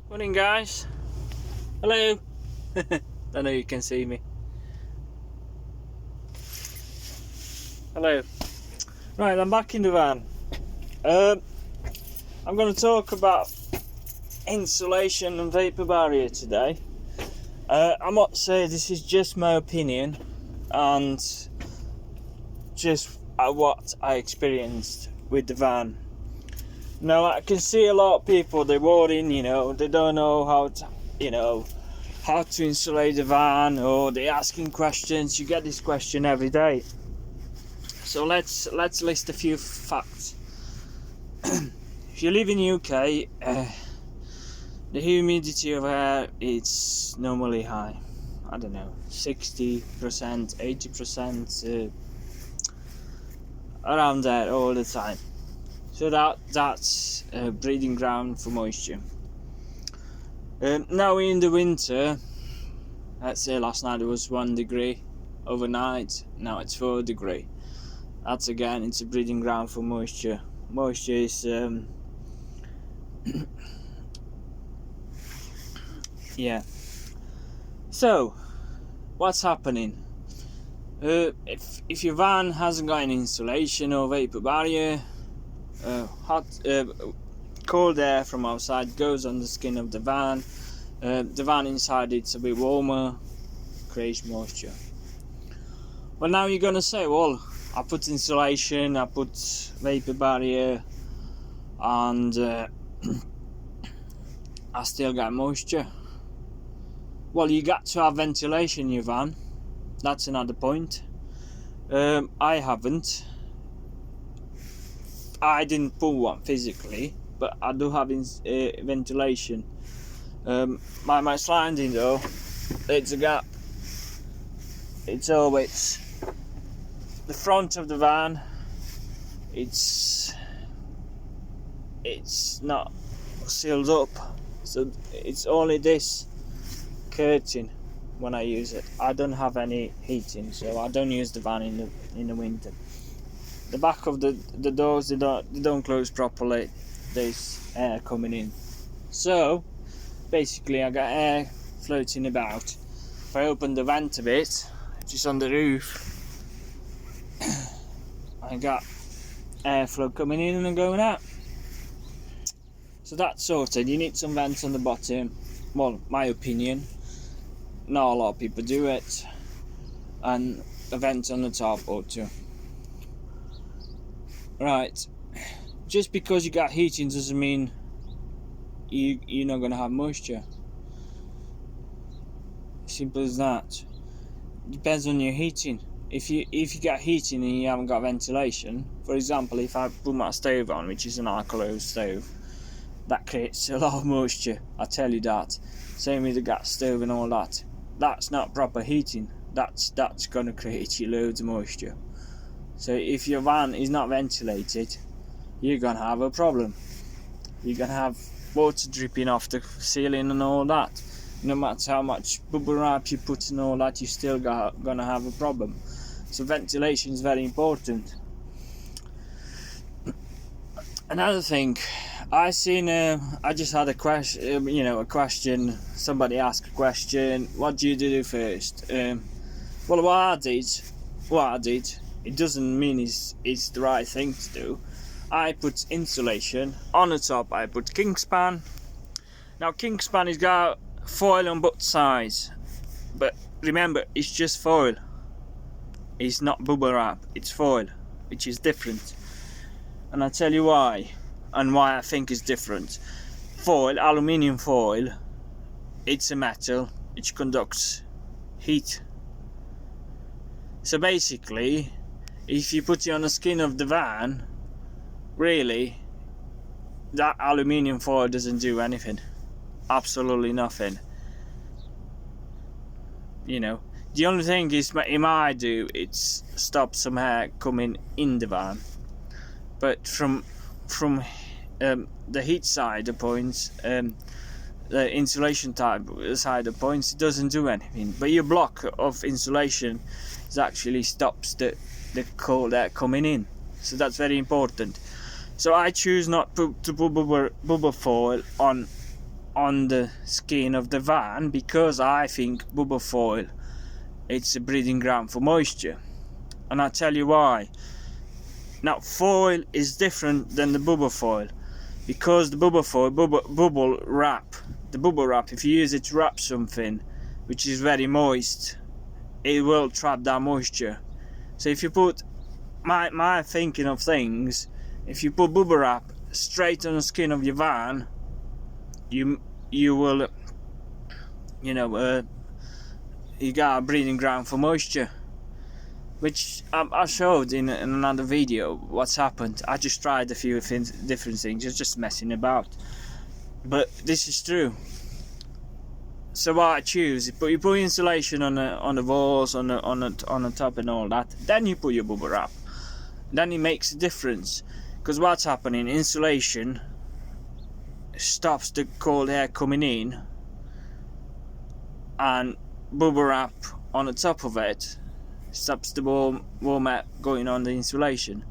Morning guys. Hello. Don't know you can see me. Hello. Right, I'm back in the van. I'm going to talk about insulation and vapor barrier today. I must say this is just my opinion and just what I experienced with the van. Now I can see a lot of people, they're worrying, they don't know how to insulate the van, or they're asking questions. You get this question every day. So let's list a few facts. If you live in UK, the humidity of air is normally high. I don't know, 60%, 80%, around there all the time. So that's a breeding ground for moisture. Now in the winter, let's say last night it was 1 degree overnight, now it's 4 degree. That's again, it's a breeding ground for moisture. Moisture is yeah. So what's happening? If your van hasn't got any insulation or vapor barrier, cold air from outside goes on the skin of the van. The van inside it's a bit warmer, creates moisture. Well, now you're gonna say, well, I put insulation, I put vapor barrier, and I still got moisture. Well, you got to have ventilation in your van. That's another point. I haven't. I didn't put one physically, but I do have ventilation. My sliding door, it's a gap. It's always the front of the van. It's not sealed up, so it's only this curtain when I use it. I don't have any heating, so I don't use the van in the winter. The back of the doors, they don't close properly. There's air coming in, so basically I got air floating about. If I open the vent a bit, just on the roof, I got airflow coming in and going out. So that's sorted. You need some vents on the bottom. Well, my opinion, not a lot of people do it, and a vent on the top or two. Right, just because you got heating doesn't mean you're not going to have moisture. Simple as that. Depends on your heating. If you got heating and you haven't got ventilation, for example, if I put my stove on, which is an alcohol stove, that creates a lot of moisture, I tell you that. Same with the gas stove and all that. That's not proper heating. That's going to create you loads of moisture. So if your van is not ventilated, you're going to have a problem. You're going to have water dripping off the ceiling and all that. No matter how much bubble wrap you put and all that, you're still going to have a problem. So ventilation is very important. Another thing, I just had a question, somebody asked a question, what do you do first? Well, what I did, it doesn't mean it's the right thing to do. I put insulation on the top. I put Kingspan. Now Kingspan has got foil on both sides, but remember, it's just foil. It's not bubble wrap. It's foil, which is different. And I'll tell you why, and why I think it's different. Foil, aluminium foil, it's a metal which conducts heat. So basically, if you put it on the skin of the van, really, that aluminium foil doesn't do anything. Absolutely nothing. The only thing it might do, it's stop some air coming in the van. But from the heat side of points, the insulation type side of points, it doesn't do anything. But your block of insulation actually stops the cold air coming in, so that's very important. So I choose not to put bubble foil on on the skin of the van, because I think bubble foil, it's a breeding ground for moisture, and I'll tell you why. Now, foil is different than the bubble foil, because the bubble foil, bubble wrap, if you use it to wrap something which is very moist, it will trap that moisture. So if you put, my thinking of things, if you put bubble wrap straight on the skin of your van, you will, you got a breeding ground for moisture, which I showed in another video what's happened. I just tried a few different things, just messing about, but this is true. So what I choose, you put insulation on the walls, on the top and all that, then you put your bubble wrap. Then it makes a difference, because what's happening, insulation stops the cold air coming in, and bubble wrap on the top of it stops the warm air going on the insulation.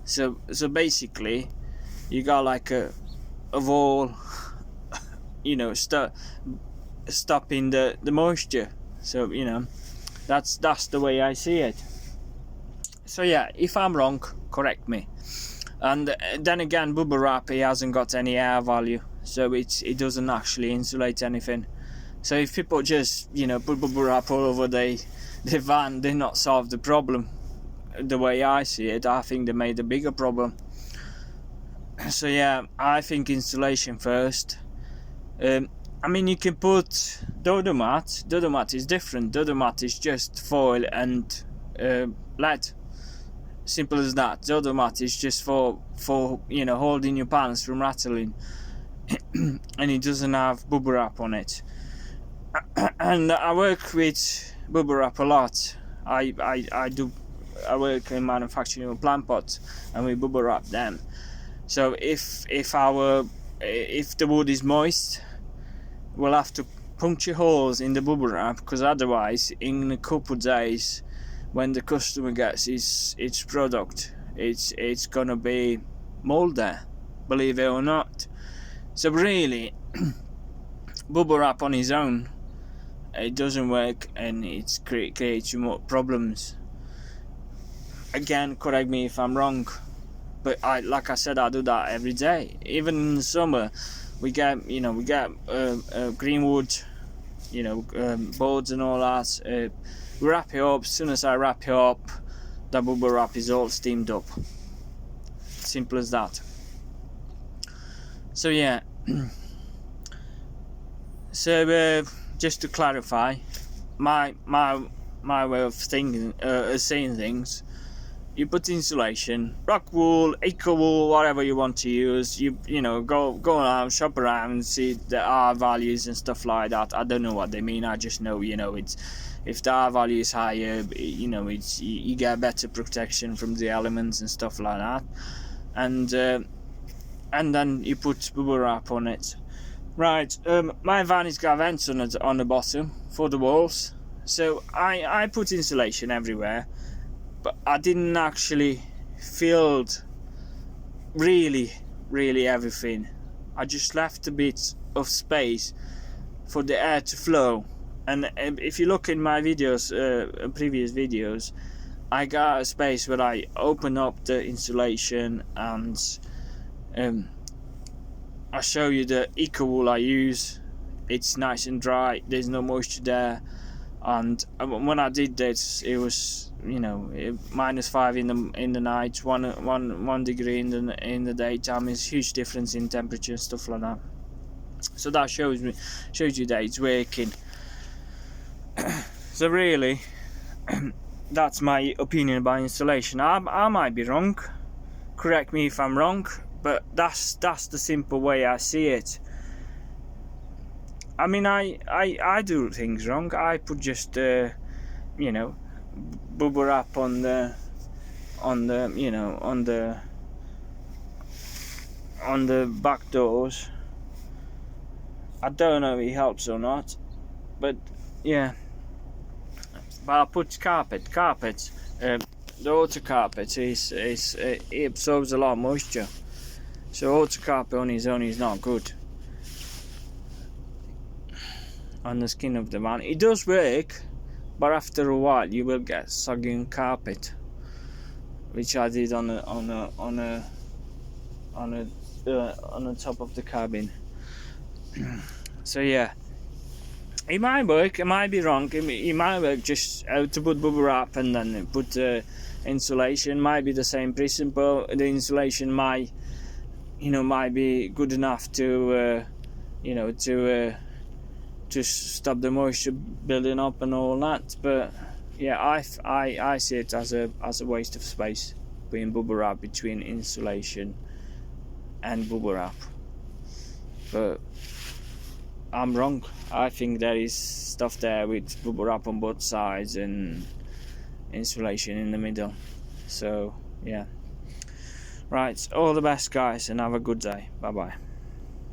So basically you got like a wall, stopping the moisture. So that's the way I see it. So yeah, if I'm wrong, correct me. And then again, bubble wrap, it hasn't got any air value, so it doesn't actually insulate anything. So if people just put bubble wrap all over the van, they not solve the problem. The way I see it, I think they made a bigger problem. So yeah, I think insulation first. I mean, you can put Dodomat. Dodomat is different. Dodomat is just foil and lead. Simple as that. Dodomat is just for holding your pants from rattling, and it doesn't have bubble wrap on it. And I work with bubble wrap a lot. I work in manufacturing of plant pots, and we bubble wrap them. So if the wood is moist, we'll have to puncture holes in the bubble wrap, because otherwise, in a couple of days, when the customer gets its product, it's gonna be mold there, believe it or not. So really, bubble wrap on its own, it doesn't work, and it creates you more problems. Again, correct me if I'm wrong, but like I said, I do that every day. Even in the summer, we get greenwood, boards and all that. We wrap it up. As soon as I wrap it up, the bubble wrap is all steamed up. Simple as that. So yeah. So just to clarify, my way of thinking, saying things. You put insulation, rock wool, eco wool, whatever you want to use. You go around, shop around, see the R values and stuff like that. I don't know what they mean. I just know it's, if the R value is higher, you get better protection from the elements and stuff like that. And then you put bubble wrap on it. Right. My van has got vents on the bottom for the walls, so I put insulation everywhere. But I didn't actually filled really everything. I just left a bit of space for the air to flow. And if you look in my videos, previous videos, I got a space where I open up the insulation, and I show you the eco wool I use. It's nice and dry, there's no moisture there. And when I did this, it was -5 in the night, one degree in the daytime. Is huge difference in temperature and stuff like that. So that shows you that it's working. So really, that's my opinion about insulation. I might be wrong. Correct me if I'm wrong, but that's the simple way I see it. I mean, I do things wrong. I put just bubble wrap on the back doors. I don't know if it helps or not, but yeah. But I put carpet. The auto carpet it absorbs a lot of moisture. So auto carpet on its own is not good. on the skin of the van. It does work, but after a while you will get soggy carpet, which I did on the top of the cabin. So yeah, it might work, it might be wrong, it might work just how to put bubble wrap and then put insulation. Might be the same principle. The insulation might be good enough to to stop the moisture building up and all that. But yeah, I see it as a waste of space, putting bubble wrap between insulation and bubble wrap. But I'm wrong. I think there is stuff there with bubble wrap on both sides and insulation in the middle. So yeah, right, all the best guys, and have a good day. Bye bye.